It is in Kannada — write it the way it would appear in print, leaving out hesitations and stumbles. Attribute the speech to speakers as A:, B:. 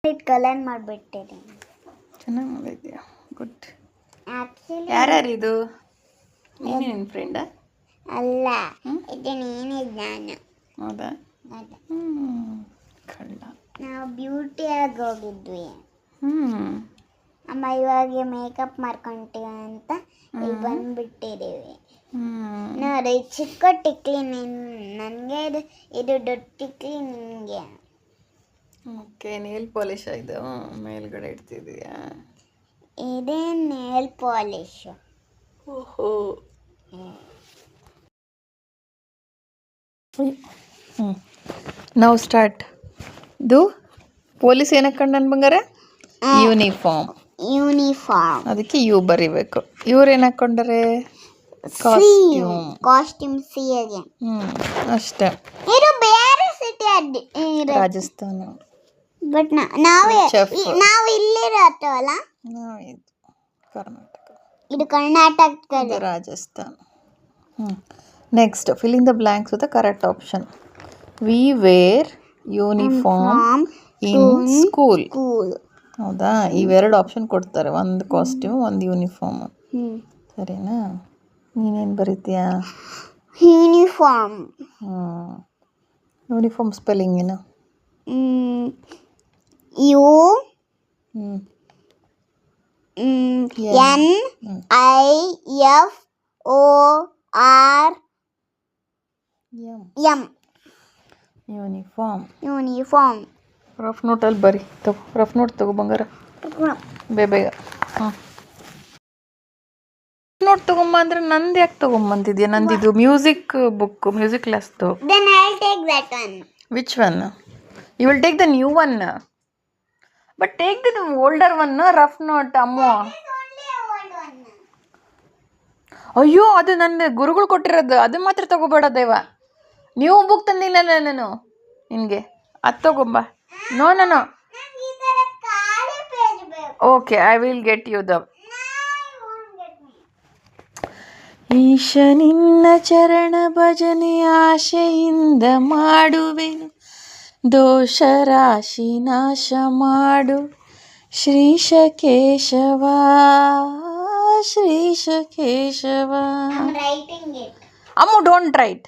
A: ಕಲರ್ ಮಾಡಿಬಿಟ್ಟಿದ್ದೀನಿ.
B: ಚೆನ್ನಾಗಿ ಮಾಡಿದ್ಯಾ, ಗುಡ್.
A: ಆ್ಯಕ್ಚುಲಿ
B: ಯಾರ್ಯಾರಿದು? ನೀನು ನಿನ್ನ ಫ್ರೆಂಡ?
A: ಅಲ್ಲ, ಇದು ನೀನಿದ್ದು ನಾನು.
B: ಹೌದಾ?
A: ಅದೇ
B: ಕಳ್ಳ.
A: ನಾವು ಬ್ಯೂಟಿಯಾಗಿ ಹೋಗಿದ್ವಿ. ಅಮ್ಮ ಇವಾಗ ಮೇಕಪ್ ಮಾಡ್ಕೊಂತೀವಿ ಅಂತ ಇಲ್ಲಿ ಬಂದುಬಿಟ್ಟಿದ್ದೀವಿ. ನೋಡಿ, ಚಿಕ್ಕ ಟಿಕ್ಲಿ ನನಗೆ, ಇದು ದೊಡ್ಡ ಟಿಕ್ಲಿ ನಿನಗೆ.
B: ಓಕೆ, ನೇಲ್ ಪಾಲಿಶ್ ಇದು ಮೇಲ್ಗಡೆ ಇಡ್ತಿದೀಯಾ?
A: ಇದೇ ನೇಲ್ ಪಾಲಿಶು.
B: ಓಹೋ. ನಾವು ಸ್ಟಾರ್ಟ್. ಇದು ಪೊಲೀಸ್ ಏನಕ್ಕೆ ಕಂಡು ನನ್ನ ಬಂಗಾರ? ಯೂನಿಫಾರ್ಮ್. ಅದಕ್ಕೆ ಯು ಬರಿಬೇಕು. ಇವ್ರು ಏನು ಹಾಕ್ಕೊಂಡರೆ?
A: ಕಾಸ್ಟ್ಯೂಮ್ ಸಿಗೆ.
B: ಅಷ್ಟೇ.
A: ಇದು ಬೇರೆ ಸಿಟಿ
B: ರಾಜಸ್ಥಾನ.
A: ಬಟ್ ನಾವು ಇಲ್ಲಿರತ್ತವಲ್ಲ,
B: ನಾವಿದು ಕರ್ನಾಟಕ.
A: ಇದು Karnataka,
B: Rajasthan. Next, fill in the blanks with the correct option. We wear uniform in school. ಹೌದಾ? ಇವೆರಡು ಆಪ್ಷನ್ ಕೊಡ್ತಾರೆ, ಒಂದು ಕಾಸ್ಟ್ಯೂಮ್, ಒಂದು ಯೂನಿಫಾರ್ಮ್. ಸರಿನಾ? ನೀನೇನು ಬರೀತೀಯಾ?
A: ಯೂನಿಫಾರ್ಮ್.
B: ಯೂನಿಫಾರ್ಮ್ ಸ್ಪೆಲ್ಲಿಂಗ್ ಏನು?
A: U NIFOR M. Uniform.
B: Rough ನೋಟಲ್ಲಿ ಬರಿ. ರಫ್ ನೋಟ್ ತಗೋ ಬಂಗಾರ, ಬೇಗ. ನೋಟ್ ತಗೊಂಬ ಅಂದ್ರೆ ನಂದು ಯಾಕೆ ತಗೊಂಬಂತಿದ್ಯಾ? ನಂದಿದು ಮ್ಯೂಸಿಕ್ ಬುಕ್, ಮ್ಯೂಸಿಕ್ ಕ್ಲಾಸ್ದು.
A: Then I'll take that one.
B: Which one? You will take the new one. But take the older one, no? Rough note, ಅಮ್ಮು. ಅಯ್ಯೋ, ಅದು ನನ್ನ ಗುರುಗಳು ಕೊಟ್ಟಿರೋದು, ಅದು ಮಾತ್ರ ತಗೋಬೇಡ ದೇವ. ನೀವು ಬುಕ್ ತಂದಿಲ್ಲ ನಾನು ನಿನಗೆ, ಅದು ತಗೊಂಬ. No. Okay, I will get you the. ಈಶ ನಿನ್ನ ಚರಣ ಭಜನೆ ಆಶೆಯಿಂದ ಮಾಡುವೆನು, ದೋಷ ರಾಶಿ ನಾಶ ಮಾಡು ಶ್ರೀಶ ಕೇಶವ, ಶ್ರೀಶ Keshava.
A: I'm writing it.
B: Ammu, don't right.